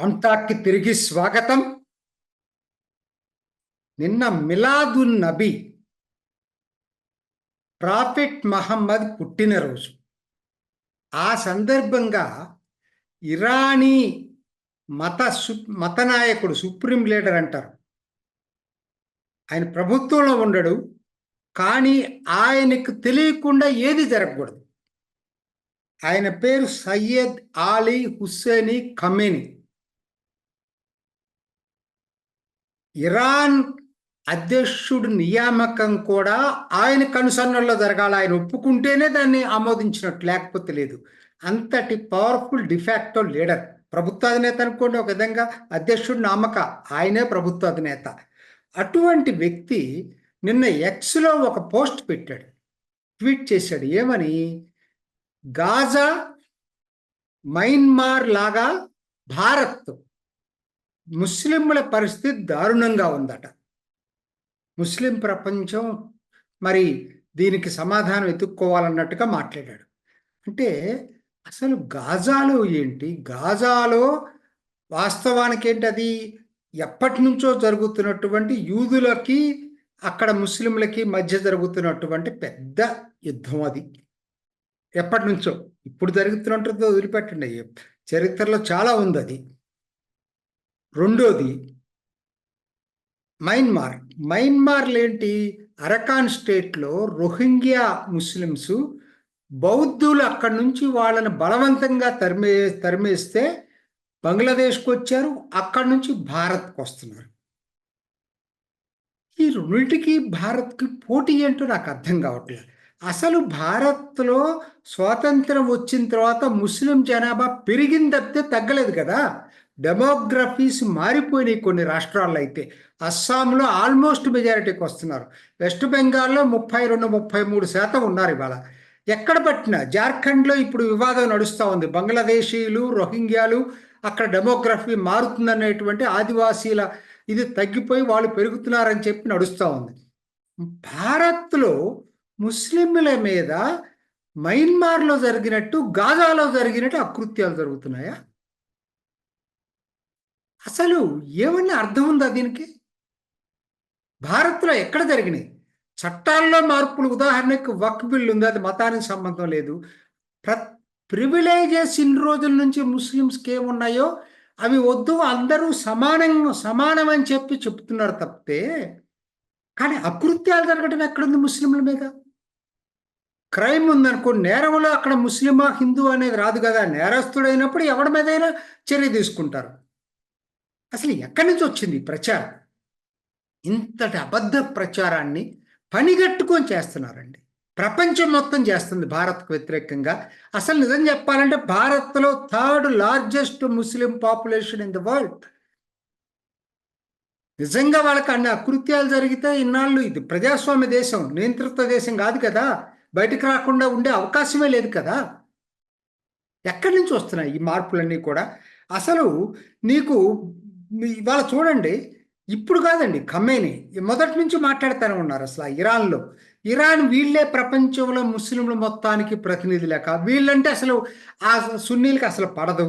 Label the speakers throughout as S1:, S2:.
S1: రామ్టాక్కి తిరిగి స్వాగతం. నిన్న మిలాదున్ నబీ ప్రాఫెట్ మహమ్మద్ పుట్టినరోజు. ఆ సందర్భంగా ఇరానీ మత నాయకుడు, సుప్రీం లీడర్ అంటారు, ఆయన ప్రభుత్వంలో ఉండడు, కానీ ఆయనకు తెలియకుండా ఏది జరగకూడదు. ఆయన పేరు సయ్యద్ ఆలీ హుస్సేనీ ఖమేనీ. ఇరాన్ అధ్యక్షుడు నియామకం కూడా ఆయన కనుసన్నల్లో జరగాలి. ఆయన ఒప్పుకుంటేనే దాన్ని ఆమోదించినట్టు, లేకపోతే లేదు. అంతటి పవర్ఫుల్ డిఫాక్టో లీడర్, ప్రభుత్వ అధినేత అనుకోండి ఒక విధంగా. అధ్యక్షుడు నామక, ఆయనే ప్రభుత్వ అధినేత. అటువంటి వ్యక్తి నిన్న ఎక్స్లో ఒక పోస్ట్ పెట్టాడు, ట్వీట్ చేశాడు. ఏమని? గాజా, మయన్మార్ లాగా భారత్ ముస్లింల పరిస్థితి దారుణంగా ఉందట. ముస్లిం ప్రపంచం మరి దీనికి సమాధానం వెతుక్కోవాలన్నట్టుగా మాట్లాడాడు. అంటే అసలు గాజాలో ఏంటి? గాజాలో వాస్తవానికి ఏంటి? అది ఎప్పటి నుంచో జరుగుతున్నటువంటి యూదులకి అక్కడ ముస్లింలకి మధ్య జరుగుతున్నటువంటి పెద్ద యుద్ధం. అది ఎప్పటి నుంచో, ఇప్పుడు జరుగుతున్నట్టు వదిలిపెట్టండి, చరిత్రలో చాలా ఉంది అది. రెండోది మయన్మార్లో ఏంటి? అరకాన్ స్టేట్లో రోహింగ్యా ముస్లిమ్స్, బౌద్ధులు అక్కడి నుంచి వాళ్ళని బలవంతంగా తరిమేస్తే బంగ్లాదేశ్కి వచ్చారు, అక్కడి నుంచి భారత్కి వస్తున్నారు. ఈ రెండింటికి భారత్కి పోటీ ఏంటో నాకు అర్థం కావట్లేదు. అసలు భారత్లో స్వాతంత్రం వచ్చిన తర్వాత ముస్లిం జనాభా పెరిగింది తప్పితే తగ్గలేదు కదా. డెమోగ్రఫీస్ మారిపోయినాయి కొన్ని రాష్ట్రాల్లో. అయితే అస్సాంలో ఆల్మోస్ట్ మెజారిటీకి వస్తున్నారు. వెస్ట్ బెంగాల్లో 32-33% ఉన్నారు ఇవాళ. ఎక్కడ పట్టినా, జార్ఖండ్లో ఇప్పుడు వివాదం నడుస్తూ ఉంది. బంగ్లాదేశీయులు, రోహింగ్యాలు, అక్కడ డెమోగ్రఫీ మారుతుందనేటువంటి ఆదివాసీల ఇది తగ్గిపోయి వాళ్ళు పెరుగుతున్నారని చెప్పి నడుస్తూ ఉంది. భారత్లో ముస్లింల మీద మయన్మార్లో జరిగినట్టు, గాజాలో జరిగినట్టు అకృత్యాలు జరుగుతున్నాయా? అసలు ఏమన్నా అర్థం ఉందా దీనికి? భారత్లో ఎక్కడ జరిగినాయి? చట్టాల్లో మార్పులు, ఉదాహరణకు వక్ఫ్ బిల్ ఉంది, అది మతానికి సంబంధం లేదు. ప్రివిలేజెస్ ఇన్ని రోజుల నుంచి ముస్లిమ్స్కి ఏమున్నాయో అవి వద్దు, అందరూ సమానమని చెప్తున్నారు తప్పితే, కానీ అకృత్యాలు జరగడం ఎక్కడుంది ముస్లింల మీద? క్రైమ్ ఉందనుకో, నేరంలో అక్కడ ముస్లిమా హిందూ అనేది రాదు కదా. నేరస్తుడైనప్పుడు ఎవరి మీదైనా చర్య తీసుకుంటారు. అసలు ఎక్కడి నుంచి వచ్చింది ఈ ప్రచారం? ఇంతటి అబద్ధ ప్రచారాన్ని పనిగట్టుకొని చేస్తున్నారండి. ప్రపంచం మొత్తం చేస్తుంది భారత్కు వ్యతిరేకంగా. అసలు నిజం చెప్పాలంటే భారత్లో 3rd largest Muslim population in the world. నిజంగా వాళ్ళకి అన్ని అకృత్యాలు జరిగితే ఇన్నాళ్ళు, ఇది ప్రజాస్వామ్య దేశం, నియంత్రిత దేశం కాదు కదా, బయటకు రాకుండా ఉండే అవకాశమే లేదు కదా. ఎక్కడి నుంచి వస్తున్నాయి ఈ మార్పులన్నీ కూడా? అసలు నీకు ఇవాళ చూడండి, ఇప్పుడు కాదండి, ఖమేనీ మొదటి నుంచి మాట్లాడుతూనే ఉన్నారు. అసలు ఇరాన్ వీళ్ళే ప్రపంచంలో ముస్లింల మొత్తానికి ప్రతినిధి లేక, వీళ్ళంటే అసలు ఆ సున్నీలకి అసలు పడదు.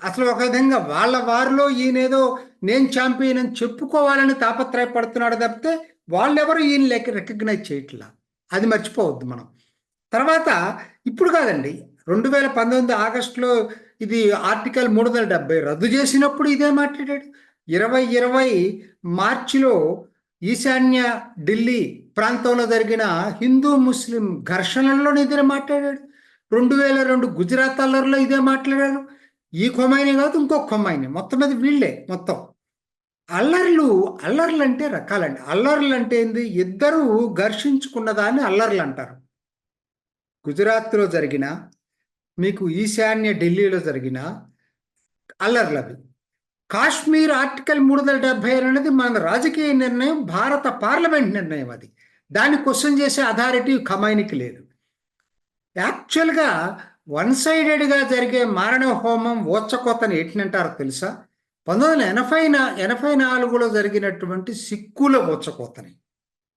S1: అసలు ఒక విధంగా వాళ్ళ వారిలో ఈయనేదో నేను ఛాంపియన్ అని చెప్పుకోవాలని తాపత్రయపడుతున్నాడు తప్పితే వాళ్ళెవరు ఈయన రికగ్నైజ్ చేయట్లా. అది మర్చిపోవద్దు మనం. తర్వాత ఇప్పుడు కాదండి, 2019 ఆగస్టులో ఇది ఆర్టికల్ 370 రద్దు చేసినప్పుడు ఇదే మాట్లాడాడు. 2020 మార్చిలో ఈశాన్య ఢిల్లీ ప్రాంతంలో జరిగిన హిందూ ముస్లిం ఘర్షణల్లో ఇదే మాట్లాడాడు. 2002 గుజరాత్ అల్లర్లో ఇదే మాట్లాడాడు. ఈ ఖొమైనీ కాదు, ఇంకో ఖొమైనీ, మొత్తం మీద వీళ్ళే మొత్తం. అల్లర్లు అంటే రకాలండి. అల్లర్లు అంటే ఏంది? ఇద్దరు ఘర్షించుకున్న దాన్ని అల్లర్లు అంటారు. గుజరాత్లో జరిగిన, మీకు ఈశాన్య ఢిల్లీలో జరిగిన అల్లర్లు అవి. కాశ్మీర్ ఆర్టికల్ 370 అనేది మన రాజకీయ నిర్ణయం, భారత పార్లమెంట్ నిర్ణయం. అది దాన్ని క్వశ్చన్ చేసే అథారిటీ ఖమైనీకి లేదు. యాక్చువల్గా వన్ సైడెడ్గా జరిగే మారణ హోమం, ఓచకోతని ఏంటంటారో తెలుసా? 1984లో జరిగినటువంటి సిక్కుల ఓచకోతని,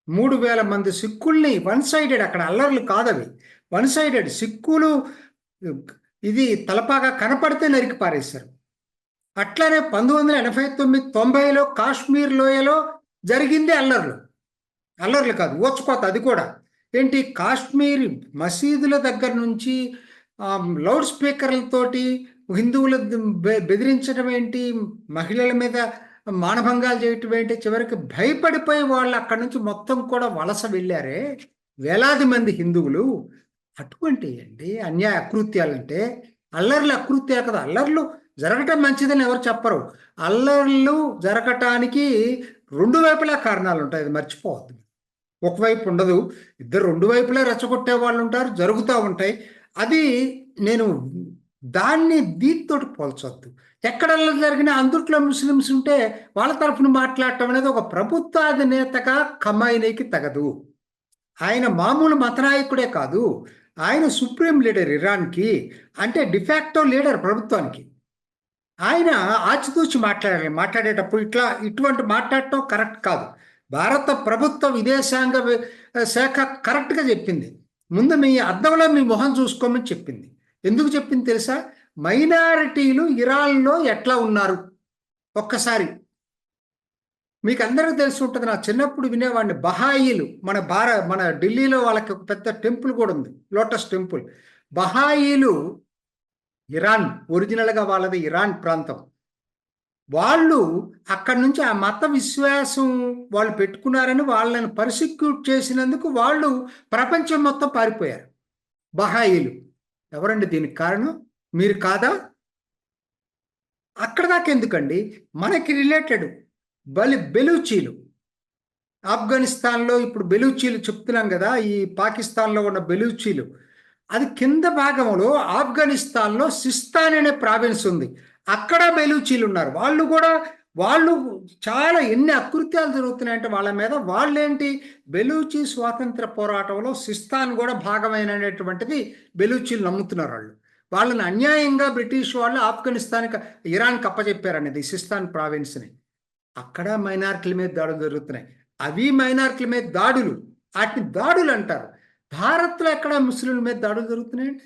S1: 3000 మంది సిక్కుల్ని వన్ సైడెడ్, అక్కడ అల్లర్లు కాదవి, వన్ సైడెడ్ సిక్కులు ఇది తలపాగా కనపడితే నరికి పారేశారు. అట్లానే 1989-90లో కాశ్మీర్ లోయలో జరిగింది అల్లర్లు. అల్లర్లు కాదు, ఊచకోత అది కూడా. ఏంటి, కాశ్మీర్ మసీదుల దగ్గర నుంచి లౌడ్ స్పీకర్లతోటి హిందువులు బెదిరించడం ఏంటి, మహిళల మీద మానభంగాలు చేయటం ఏంటి, చివరికి భయపడిపోయి వాళ్ళు అక్కడి నుంచి మొత్తం కూడా వలస వెళ్ళారే వేలాది మంది హిందువులు. అటువంటి అండి అన్యాయ అకృత్యాలంటే. అల్లర్లు అకృత్యాలు కదా, అల్లర్లు జరగటం మంచిదని ఎవరు చెప్పరు. అల్లర్లు జరగటానికి రెండు వైపులా కారణాలు ఉంటాయి, అది మర్చిపోవద్దు. ఒకవైపు ఉండదు, ఇద్దరు రెండు వైపులా రెచ్చగొట్టే వాళ్ళు ఉంటారు, జరుగుతూ ఉంటాయి. అది నేను దాన్ని దీంతోటి పోల్చొద్దు. ఎక్కడల్లా జరిగినా అందుట్లో ముస్లిమ్స్ ఉంటే వాళ్ళ తరఫున మాట్లాడటం అనేది ఒక ప్రభుత్వ అధినేతగా ఖమైనీకి తగదు. ఆయన మామూలు మతనాయకుడే కాదు, ఆయన సుప్రీం లీడర్ ఇరాన్కి, అంటే డిఫాక్టో లీడర్ ప్రభుత్వానికి. ఆయన ఆచితూచి మాట్లాడేటప్పుడు ఇటువంటి మాట్లాడటం కరెక్ట్ కాదు. భారత ప్రభుత్వ విదేశాంగ శాఖ కరెక్ట్గా చెప్పింది, ముందు మీ అద్దంలో మీ మొహం చూసుకోమని చెప్పింది. ఎందుకు చెప్పింది తెలుసా? మైనారిటీలు ఇరాన్లో ఎట్లా ఉన్నారు ఒక్కసారి మీకు అందరికీ తెలిసి ఉంటుంది. నా చిన్నప్పుడు వినేవాడిని, బహాయిలు మన ఢిల్లీలో వాళ్ళకి ఒక పెద్ద టెంపుల్ కూడా ఉంది, లోటస్ టెంపుల్. బహాయిలు ఇరాన్, ఒరిజినల్గా వాళ్ళది ఇరాన్ ప్రాంతం. వాళ్ళు అక్కడి నుంచి ఆ మత విశ్వాసం వాళ్ళు పెట్టుకున్నారని వాళ్ళని పర్సిక్యూట్ చేసినందుకు వాళ్ళు ప్రపంచం మొత్తం పారిపోయారు. బహాయిలు ఎవరండి దీనికి కారణం? మీరు కాదా? అక్కడ దాకా ఎందుకండి, మనకి రిలేటెడ్ బెలూచీలు. ఆఫ్ఘనిస్తాన్లో ఇప్పుడు బెలూచీలు చెప్తున్నాం కదా, ఈ పాకిస్తాన్లో ఉన్న బెలూచీలు, అది కింద భాగంలో ఆఫ్ఘనిస్తాన్లో సిస్తాన్ అనే ప్రావిన్స్ ఉంది, అక్కడ బెలూచీలు ఉన్నారు. వాళ్ళు చాలా ఎన్ని అకృత్యాలు జరుగుతున్నాయంటే వాళ్ళ మీద. వాళ్ళేంటి, బెలూచీ స్వాతంత్ర పోరాటంలో సిస్తాన్ కూడా భాగమైనటువంటిది బెలూచీలు నమ్ముతున్నారు. వాళ్ళని అన్యాయంగా బ్రిటిష్ వాళ్ళు ఆఫ్ఘనిస్తాన్కి, ఇరాన్కి అప్పచెప్పారనేది సిస్తాన్ ప్రావిన్స్ని. అక్కడ మైనారిటీల మీద దాడులు జరుగుతున్నాయి. అవి మైనారిటీల మీద దాడులు, వాటిని దాడులు అంటారు. భారత్లో ఎక్కడ ముస్లింల మీద దాడులు జరుగుతున్నాయండి?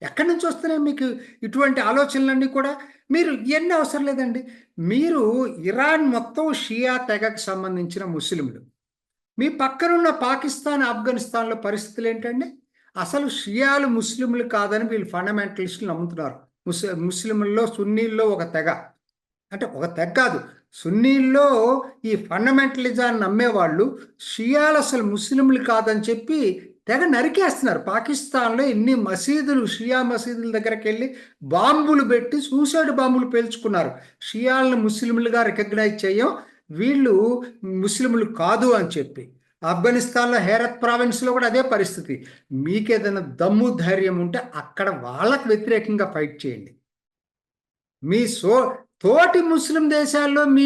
S1: ఎక్కడి నుంచి వస్తున్నాయి మీకు ఇటువంటి ఆలోచనలన్నీ కూడా? మీరు ఇవన్నీ అవసరం లేదండి. మీరు ఇరాన్ మొత్తం షియా తెగకు సంబంధించిన ముస్లింలు. మీ పక్కనున్న పాకిస్తాన్, ఆఫ్ఘనిస్తాన్లో పరిస్థితులు ఏంటండి? అసలు షియాలు ముస్లింలు కాదని వీళ్ళు ఫండమెంటలిస్టులు నమ్ముతున్నారు. ముస్లింల్లో సున్నీల్లో ఒక తెగ, అంటే ఒక తెగ కాదు, సున్నీల్లో ఈ ఫండమెంటలిజాన్ని నమ్మేవాళ్ళు షియాలు అసలు ముస్లింలు కాదని చెప్పి తెగ నరికేస్తున్నారు. పాకిస్తాన్లో ఎన్ని మసీదులు, షియా మసీదుల దగ్గరికి వెళ్ళి బాంబులు పెట్టి సూసైడ్ బాంబులు పేల్చుకున్నారు. షియాలను ముస్లింలుగా రికగ్నైజ్ చేయం, వీళ్ళు ముస్లింలు కాదు అని చెప్పి. ఆఫ్ఘనిస్తాన్లో హేరత్ ప్రావిన్స్లో కూడా అదే పరిస్థితి. మీకేదైనా దమ్ము ధైర్యం ఉంటే అక్కడ వాళ్ళకు వ్యతిరేకంగా ఫైట్ చేయండి. మీ తోటి ముస్లిం దేశాల్లో మీ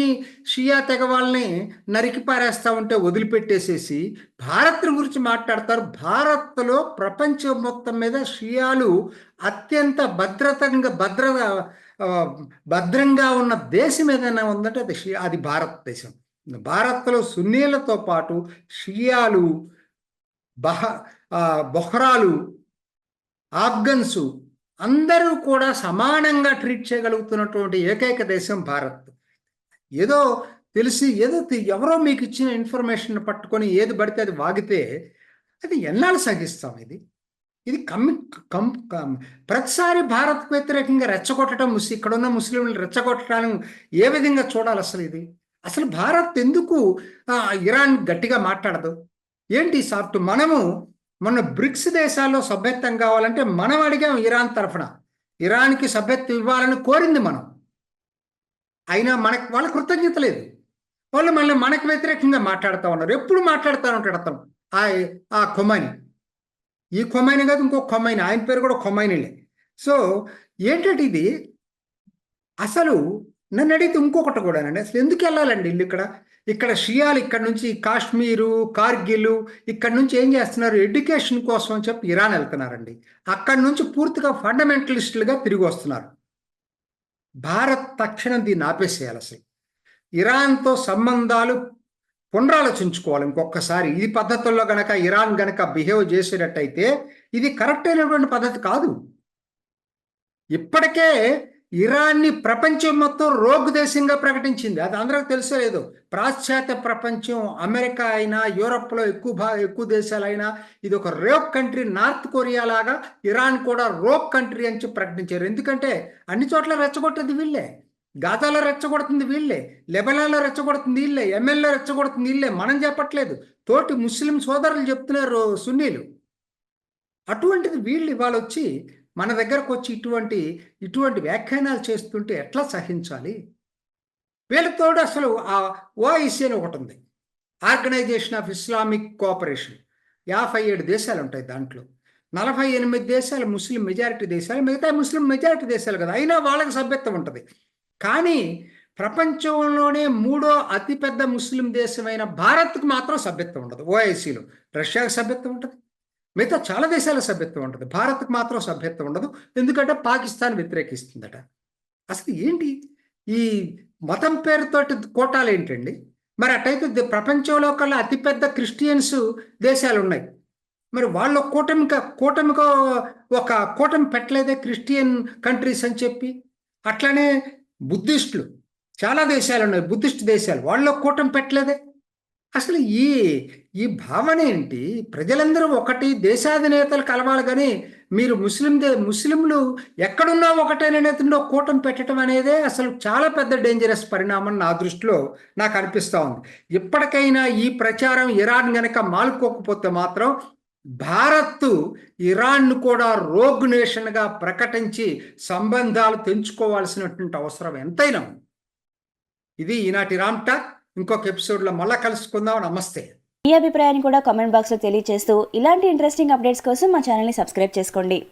S1: షియా తెగ వాళ్ళని నరికి పారేస్తా ఉంటే వదిలిపెట్టేసేసి భారత్ గురించి మాట్లాడతారు. భారత్లో ప్రపంచం మొత్తం మీద షియాలు అత్యంత భద్రంగా ఉన్న దేశం ఏదైనా ఉందంటే అది భారతదేశం. భారత్లో సున్నీలతో పాటు షియాలు, బొహ్రాలు, ఆఫ్ఘన్సు అందరూ కూడా సమానంగా ట్రీట్ చేయగలుగుతున్నటువంటి ఏకైక దేశం భారత్. ఏదో ఎవరో మీకు ఇచ్చిన ఇన్ఫర్మేషన్ పట్టుకొని ఏది పడితే అది వాగితే అది ఎన్నాళ్ళు సహిస్తాం? ఇది ప్రతిసారి భారత్కు వ్యతిరేకంగా రెచ్చగొట్టడం, ఇక్కడున్న ముస్లింలు రెచ్చగొట్టడానికి ఏ విధంగా చూడాలి అసలు? అసలు భారత్ ఎందుకు ఇరాన్ గట్టిగా మాట్లాడదు? ఏంటి సాఫ్ట్? మన బ్రిక్స్ దేశాల్లో సభ్యత్వం కావాలంటే మనం అడిగాం ఇరాన్ తరఫున, ఇరాన్కి సభ్యత్వం ఇవ్వాలని కోరింది మనం. అయినా వాళ్ళ కృతజ్ఞత లేదు. వాళ్ళు మళ్ళీ మనకు వ్యతిరేకంగా మాట్లాడుతూ ఉన్నారు. ఎప్పుడు మాట్లాడుతూ ఉంటాడు అతను, ఆ ఖొమైనీ. ఈ ఖొమైనీ కాదు, ఇంకో ఖొమైనీ, ఆయన పేరు కూడా ఖొమైనీలే. సో ఏంటంటే ఇది అసలు నన్ను అడిగితే ఇంకొకటి కూడానండి, అసలు ఎందుకు వెళ్ళాలండి ఇల్లు? ఇక్కడ షియాలు ఇక్కడ నుంచి కాశ్మీరు, కార్గిల్ ఇక్కడ నుంచి ఏం చేస్తున్నారు, ఎడ్యుకేషన్ కోసం అని చెప్పి ఇరాన్ వెళ్తున్నారండి. అక్కడి నుంచి పూర్తిగా ఫండమెంటలిస్టులుగా తిరిగి వస్తున్నారు. భారత్ తక్షణం దీన్ని ఆపేసేయాలి. అసలు ఇరాన్తో సంబంధాలు పునరాలోచించుకోవాలి ఇంకొకసారి. ఈ పద్ధతుల్లో గనక ఇరాన్ గనక బిహేవ్ చేసేటట్టయితే ఇది కరెక్ట్ అయినటువంటి పద్ధతి కాదు. ఇప్పటికే ఇరాన్ని ప్రపంచం మొత్తం రోగ్ దేశంగా ప్రకటించింది. అది అందరికి తెలుసో లేదో. పాశ్చాత్య ప్రపంచం, అమెరికా అయినా, యూరప్లో ఎక్కువ దేశాలైనా ఇది ఒక రోగ్ కంట్రీ. నార్త్ కొరియా లాగా ఇరాన్ కూడా రోగ్ కంట్రీ అని చెప్పి ప్రకటించారు. ఎందుకంటే అన్ని చోట్ల రెచ్చగొట్టేది వీళ్ళే. గాజాలో రెచ్చగొడుతుంది వీళ్ళే, లెబనాన్లో రెచ్చగొడుతుంది వీళ్ళే, యెమెన్లో రెచ్చగొడుతుంది వీళ్ళే. మనం చెప్పట్లేదు, తోటి ముస్లిం సోదరులు చెప్తున్నారు, సున్నీలు. అటువంటిది వీళ్ళు ఇవాళ వచ్చి మన దగ్గరకు వచ్చి ఇటువంటి వ్యాఖ్యానాలు చేస్తుంటే ఎట్లా సహించాలి? వీళ్ళతోడు అసలు ఆ ఓఐసీ అని ఒకటి ఉంది, ఆర్గనైజేషన్ ఆఫ్ ఇస్లామిక్ కోఆపరేషన్. 57 దేశాలు ఉంటాయి దాంట్లో. 48 దేశాలు ముస్లిం మెజారిటీ దేశాలు, మిగతా ముస్లిం మెజారిటీ దేశాలు కదా, అయినా వాళ్ళకి సభ్యత్వం ఉంటుంది. కానీ ప్రపంచంలోనే 3వ అతిపెద్ద ముస్లిం దేశమైన భారత్కు మాత్రం సభ్యత్వం ఉండదు ఓఐసీలో. రష్యాకు సభ్యత్వం ఉంటుంది, మిగతా చాలా దేశాల సభ్యత్వం ఉంటుంది, భారత్కు మాత్రం సభ్యత్వం ఉండదు. ఎందుకంటే పాకిస్తాన్ వ్యతిరేకిస్తుందట. అసలు ఏంటి ఈ మతం పేరుతోటి కోటాలు ఏంటండి? మరి అట్టయితే ప్రపంచంలో కల్లా అతిపెద్ద క్రిస్టియన్స్ దేశాలు ఉన్నాయి, మరి వాళ్ళ కూటమిగా ఒక కూటమి పెట్టలేదే క్రిస్టియన్ కంట్రీస్ అని చెప్పి. అట్లనే బుద్ధిస్టులు చాలా దేశాలు ఉన్నాయి, బుద్ధిస్ట్ దేశాలు, వాళ్ళ కూటమి పెట్టలేదే. అసలు ఈ భావన ఏంటి? ప్రజలందరూ ఒకటి, దేశాధినేతలు కలవాలి, కానీ మీరు ముస్లింలు ఎక్కడున్నా ఒకటేననేతుండో కూటమి పెట్టడం అనేదే అసలు చాలా పెద్ద డేంజరస్ పరిణామం నా దృష్టిలో నాకు అనిపిస్తూ ఉంది. ఇప్పటికైనా ఈ ప్రచారం ఇరాన్ గనక మాలుకోకపోతే మాత్రం భారత్ ఇరాన్ను కూడా రోగ్ నేషన్గా ప్రకటించి సంబంధాలు తెంచుకోవాల్సినటువంటి అవసరం ఎంతైనా ఉంది. ఇది ఈనాటి రామ్ టాక్. ఇంకొక ఎపిసోడ్లో మళ్ళా కలుసుకుందాం. నమస్తే.
S2: మీ అభిప్రాయాన్ని కూడా కామెంట్ బాక్స్లో తెలియజేస్తూ ఇలాంటి ఇంట్రెస్టింగ్ అప్డేట్స్ కోసం మా ఛానల్ని సబ్స్క్రైబ్ చేసుకోండి.